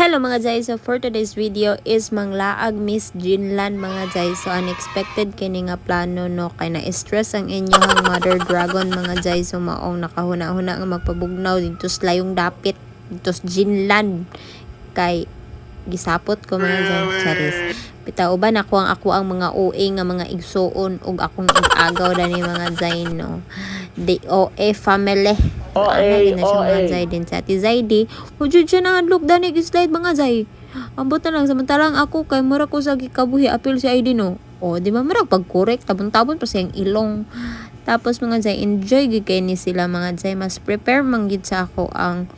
Hello mga Jay, so for today's video is manglaag Miss Jinlan mga Jay. So unexpected kini nga plano no, kay na-stress ang inyong mother dragon mga Jay. So maong nakahuna-huna nga magpabugnaw dito sa layong dapit dito sa Jinlan kay gisapot ko mga Jay, charis. Bitaw ba ako ang mga OA nga mga igsuon ug akong ig-agaw dani mga Jay no. DOA family. Ana na siya mga Zay din sa ati Zaydi. Hujud siya na look dani slide mga Zay. Ambot na lang samantalang ako kay mura ko sa gikabuhi apil si ID no. O di ba mura pag correct tabon-tabon pa siyang ilong. Tapos mga Zay enjoy gid kay ni sila mga Zay, mas prepare man gid sa ako ang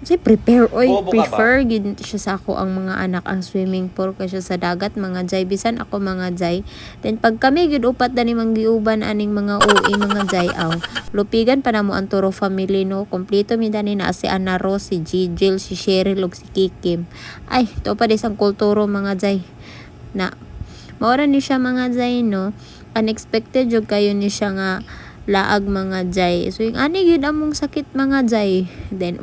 prepare prefer gid siya sa ako ang mga anak ang swimming pool kasi sa dagat mga Jay, bisan ako mga Jay. Then pag kami gid upat dani manggiuban aning mga OA mga Jay aw lupigan pa namo ang Toro family no, kompleto mi dani na si Ana Rose, si Gigil, si Cheryl ug si Kikim. Ay to pa disang kulturo mga Jay na maura ni siya mga Jay no, unexpected jud kayo ni siya nga laag mga Jay. So yung ani gid among sakit mga Jay. Then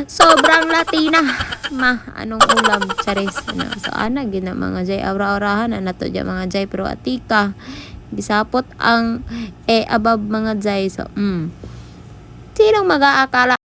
sobrang Latina ma anong ulam charis no. So ana gid na mga Jay, aura-aurahan na nato dya mga Jay, pero atika gisapot ang above mga Jay. So sinong mag-aakala